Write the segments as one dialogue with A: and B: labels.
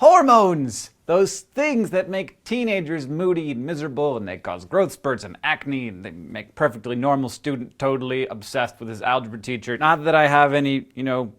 A: Hormones! Those things that make teenagers moody and miserable, and they cause growth spurts and acne, and they make perfectly normal student totally obsessed with his algebra teacher. Not that I have any,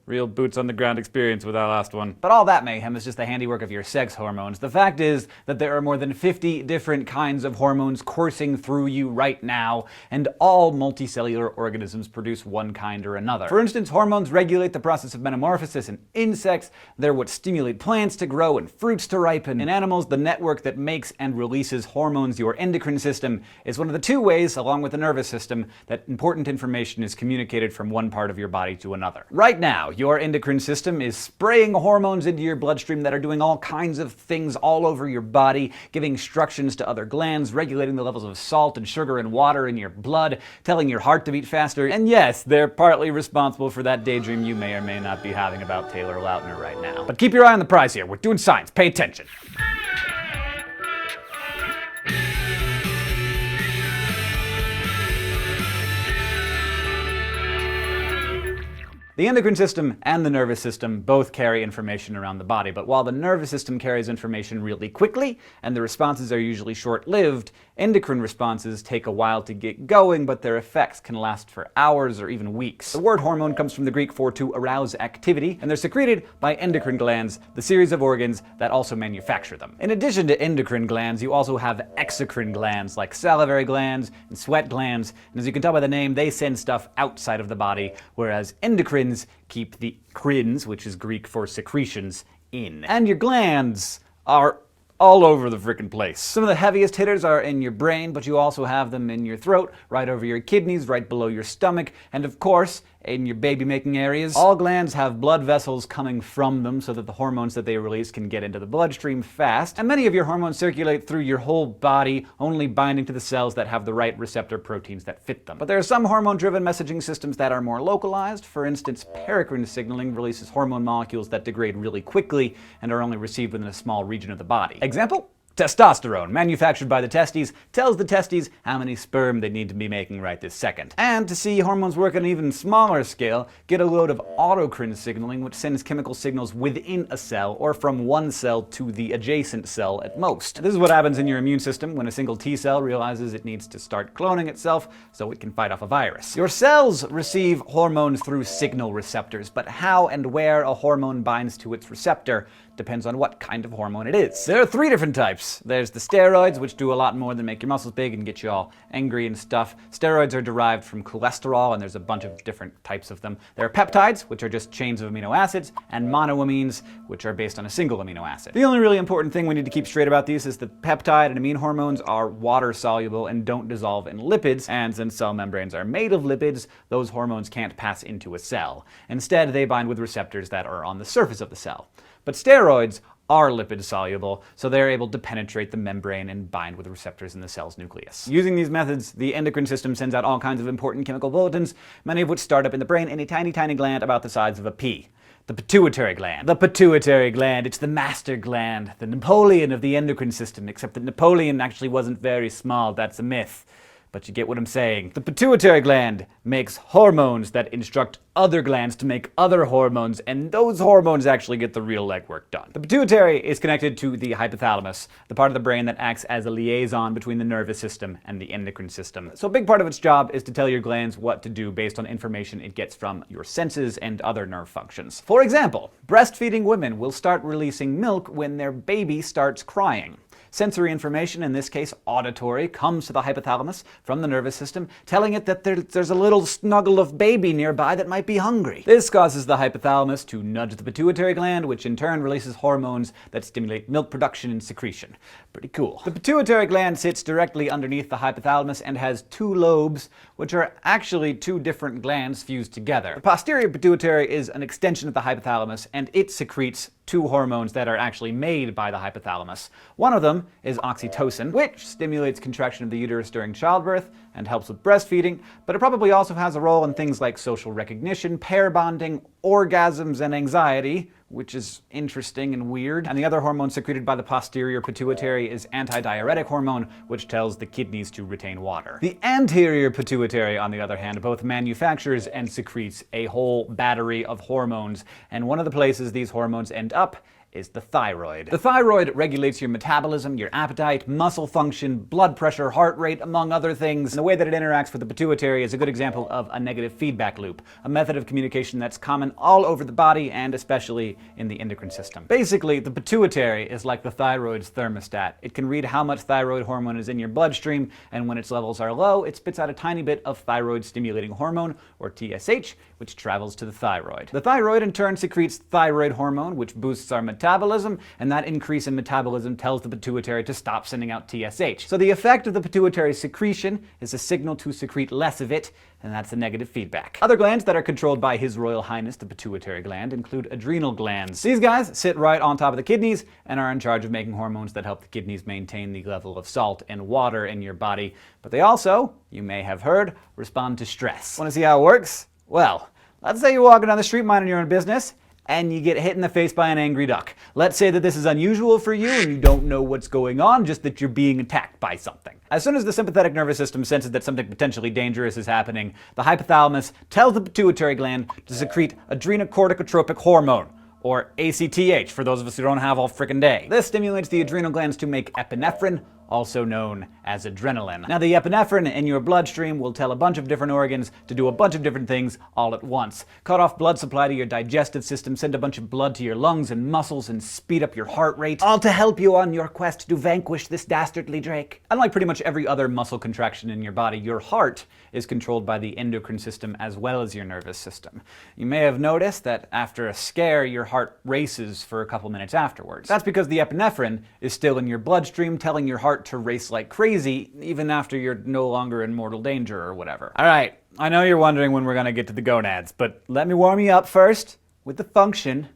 A: real boots on the ground experience with that last one. But all that mayhem is just the handiwork of your sex hormones. The fact is that there are more than 50 different kinds of hormones coursing through you right now, and all multicellular organisms produce one kind or another. For instance, hormones regulate the process of metamorphosis in insects. They're what stimulate plants to grow and fruits to ripen. In animals, the network that makes and releases hormones, your endocrine system, is one of the two ways, along with the nervous system, that important information is communicated from one part of your body to another. Right now, your endocrine system is spraying hormones into your bloodstream that are doing all kinds of things all over your body, giving instructions to other glands, regulating the levels of salt and sugar and water in your blood, telling your heart to beat faster, and yes, they're partly responsible for that daydream you may or may not be having about Taylor Lautner right now. But keep your eye on the prize here. We're doing science. Pay attention. The endocrine system and the nervous system both carry information around the body, but while the nervous system carries information really quickly, and the responses are usually short-lived, endocrine responses take a while to get going, but their effects can last for hours or even weeks. The word hormone comes from the Greek for to arouse activity, and they're secreted by endocrine glands, the series of organs that also manufacture them. In addition to endocrine glands, you also have exocrine glands, like salivary glands and sweat glands, and as you can tell by the name, they send stuff outside of the body, whereas endocrines keep the crins, which is Greek for secretions, in. And your glands are all over the frickin' place. Some of the heaviest hitters are in your brain, but you also have them in your throat, right over your kidneys, right below your stomach, and of course, in your baby-making areas. All glands have blood vessels coming from them so that the hormones that they release can get into the bloodstream fast, and many of your hormones circulate through your whole body, only binding to the cells that have the right receptor proteins that fit them. But there are some hormone-driven messaging systems that are more localized. For instance, paracrine signaling releases hormone molecules that degrade really quickly and are only received within a small region of the body. Example? Testosterone, manufactured by the testes, tells the testes how many sperm they need to be making right this second. And to see hormones work on an even smaller scale, get a load of autocrine signaling, which sends chemical signals within a cell, or from one cell to the adjacent cell at most. This is what happens in your immune system when a single T cell realizes it needs to start cloning itself so it can fight off a virus. Your cells receive hormones through signal receptors, but how and where a hormone binds to its receptor depends on what kind of hormone it is. There are 3 different types. There's the steroids, which do a lot more than make your muscles big and get you all angry and stuff. Steroids are derived from cholesterol, and there's a bunch of different types of them. There are peptides, which are just chains of amino acids, and monoamines, which are based on a single amino acid. The only really important thing we need to keep straight about these is that peptide and amine hormones are water-soluble and don't dissolve in lipids, and since cell membranes are made of lipids, those hormones can't pass into a cell. Instead, they bind with receptors that are on the surface of the cell. But steroids are lipid-soluble, so they're able to penetrate the membrane and bind with receptors in the cell's nucleus. Using these methods, the endocrine system sends out all kinds of important chemical bulletins, many of which start up in the brain in a tiny, tiny gland about the size of a pea. The pituitary gland. The pituitary gland, it's the master gland, the Napoleon of the endocrine system, except that Napoleon actually wasn't very small, that's a myth. But you get what I'm saying. The pituitary gland makes hormones that instruct other glands to make other hormones, and those hormones actually get the real legwork done. The pituitary is connected to the hypothalamus, the part of the brain that acts as a liaison between the nervous system and the endocrine system. So a big part of its job is to tell your glands what to do based on information it gets from your senses and other nerve functions. For example, breastfeeding women will start releasing milk when their baby starts crying. Sensory information, in this case auditory, comes to the hypothalamus from the nervous system, telling it that there's a little snuggle of baby nearby that might be hungry. This causes the hypothalamus to nudge the pituitary gland, which in turn releases hormones that stimulate milk production and secretion. Pretty cool. The pituitary gland sits directly underneath the hypothalamus and has 2 lobes, which are actually 2 different glands fused together. The posterior pituitary is an extension of the hypothalamus, and it secretes 2 hormones that are actually made by the hypothalamus. One of them is oxytocin, which stimulates contraction of the uterus during childbirth and helps with breastfeeding, but it probably also has a role in things like social recognition, pair bonding, orgasms, and anxiety, which is interesting and weird. And the other hormone secreted by the posterior pituitary is antidiuretic hormone, which tells the kidneys to retain water. The anterior pituitary, on the other hand, both manufactures and secretes a whole battery of hormones, and one of the places these hormones end up is the thyroid. The thyroid regulates your metabolism, your appetite, muscle function, blood pressure, heart rate, among other things. And the way that it interacts with the pituitary is a good example of a negative feedback loop, a method of communication that's common all over the body and especially in the endocrine system. Basically, the pituitary is like the thyroid's thermostat. It can read how much thyroid hormone is in your bloodstream, and when its levels are low, it spits out a tiny bit of thyroid-stimulating hormone, or TSH, which travels to the thyroid. The thyroid in turn secretes thyroid hormone, which boosts our metabolism, and that increase in metabolism tells the pituitary to stop sending out TSH. So the effect of the pituitary secretion is a signal to secrete less of it, and that's a negative feedback. Other glands that are controlled by His Royal Highness, the pituitary gland, include adrenal glands. These guys sit right on top of the kidneys and are in charge of making hormones that help the kidneys maintain the level of salt and water in your body. But they also, you may have heard, respond to stress. Want to see how it works? Well, let's say you're walking down the street minding your own business, and you get hit in the face by an angry duck. Let's say that this is unusual for you and you don't know what's going on, just that you're being attacked by something. As soon as the sympathetic nervous system senses that something potentially dangerous is happening, the hypothalamus tells the pituitary gland to secrete adrenocorticotropic hormone, or ACTH, for those of us who don't have all frickin' day. This stimulates the adrenal glands to make epinephrine, also known as adrenaline. Now, the epinephrine in your bloodstream will tell a bunch of different organs to do a bunch of different things all at once. Cut off blood supply to your digestive system, send a bunch of blood to your lungs and muscles, and speed up your heart rate, all to help you on your quest to vanquish this dastardly drake. Unlike pretty much every other muscle contraction in your body, your heart is controlled by the endocrine system as well as your nervous system. You may have noticed that after a scare, your heart races for a couple minutes afterwards. That's because the epinephrine is still in your bloodstream, telling your heart to race like crazy, even after you're no longer in mortal danger or whatever. All right, I know you're wondering when we're gonna get to the gonads, but let me warm you up first with the function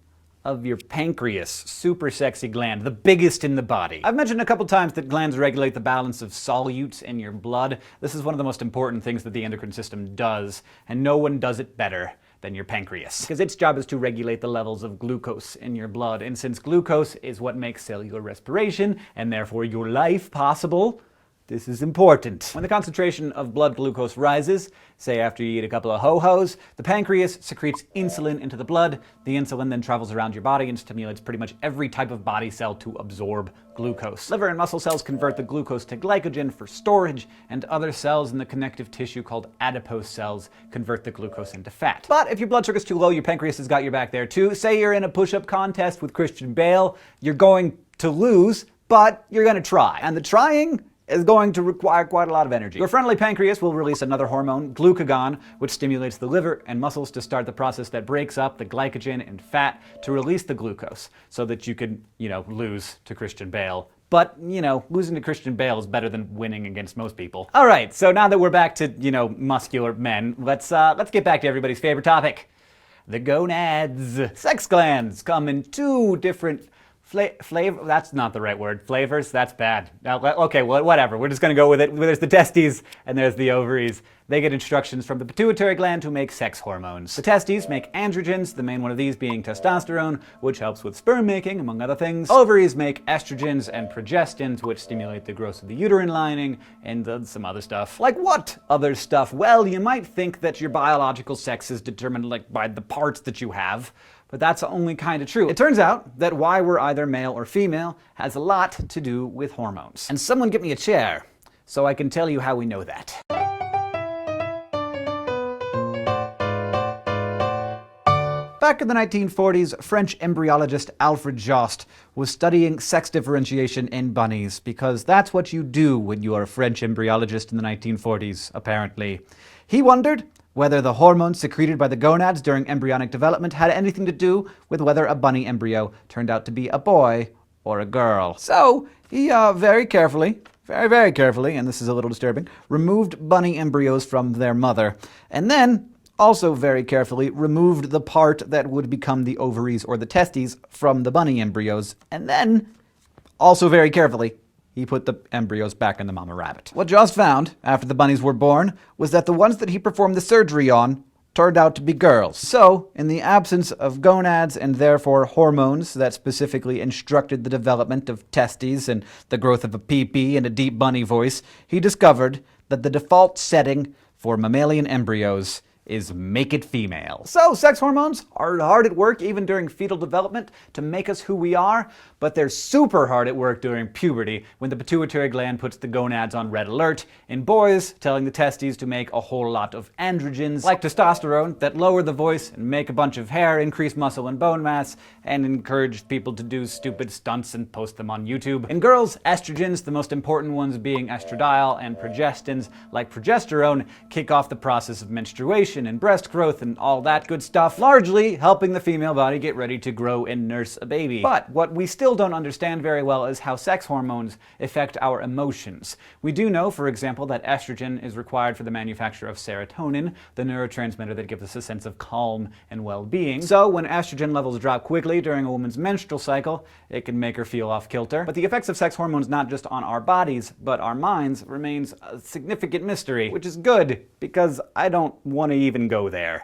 A: of your pancreas, super sexy gland, the biggest in the body. I've mentioned a couple times that glands regulate the balance of solutes in your blood. This is one of the most important things that the endocrine system does, and no one does it better than your pancreas. Because its job is to regulate the levels of glucose in your blood, and since glucose is what makes cellular respiration, and therefore your life, possible, this is important. When the concentration of blood glucose rises, say after you eat a couple of ho-hos, the pancreas secretes insulin into the blood. The insulin then travels around your body and stimulates pretty much every type of body cell to absorb glucose. Liver and muscle cells convert the glucose to glycogen for storage, and other cells in the connective tissue called adipose cells convert the glucose into fat. But if your blood sugar's too low, your pancreas has got your back there too. Say you're in a push-up contest with Christian Bale, you're going to lose, but you're gonna try. And the trying is going to require quite a lot of energy. Your friendly pancreas will release another hormone, glucagon, which stimulates the liver and muscles to start the process that breaks up the glycogen and fat to release the glucose so that you can, lose to Christian Bale. But, losing to Christian Bale is better than winning against most people. All right, so now that we're back to, muscular men, let's get back to everybody's favorite topic, the gonads. Sex glands come in two different flavor, that's not the right word. Flavors, that's bad. Okay, well, whatever. We're just going to go with it. There's the testes and there's the ovaries. They get instructions from the pituitary gland to make sex hormones. The testes make androgens, the main one of these being testosterone, which helps with sperm making, among other things. Ovaries make estrogens and progestins, which stimulate the growth of the uterine lining, and some other stuff. Like what other stuff? Well, you might think that your biological sex is determined by the parts that you have, but that's only kind of true. It turns out that why we're either male or female has a lot to do with hormones. And someone get me a chair so I can tell you how we know that. Back in the 1940s, French embryologist Alfred Jost was studying sex differentiation in bunnies, because that's what you do when you are a French embryologist in the 1940s, apparently. He wondered whether the hormones secreted by the gonads during embryonic development had anything to do with whether a bunny embryo turned out to be a boy or a girl. So he very carefully, and this is a little disturbing, removed bunny embryos from their mother, and then also very carefully removed the part that would become the ovaries or the testes from the bunny embryos, and then also very carefully he put the embryos back in the mama rabbit. What Jost found, after the bunnies were born, was that the ones that he performed the surgery on turned out to be girls. So, in the absence of gonads and therefore hormones that specifically instructed the development of testes and the growth of a pee-pee and a deep bunny voice, he discovered that the default setting for mammalian embryos is make it female. So sex hormones are hard at work even during fetal development to make us who we are, but they're super hard at work during puberty when the pituitary gland puts the gonads on red alert in boys, telling the testes to make a whole lot of androgens like testosterone that lower the voice and make a bunch of hair, increase muscle and bone mass, and encourage people to do stupid stunts and post them on YouTube. In girls, estrogens, the most important ones being estradiol and progestins like progesterone, kick off the process of menstruation and breast growth and all that good stuff, largely helping the female body get ready to grow and nurse a baby. But what we still don't understand very well is how sex hormones affect our emotions. We do know, for example, that estrogen is required for the manufacture of serotonin, the neurotransmitter that gives us a sense of calm and well-being. So when estrogen levels drop quickly during a woman's menstrual cycle, it can make her feel off kilter. But the effects of sex hormones not just on our bodies, but our minds remains a significant mystery, which is good because I don't want to even go there.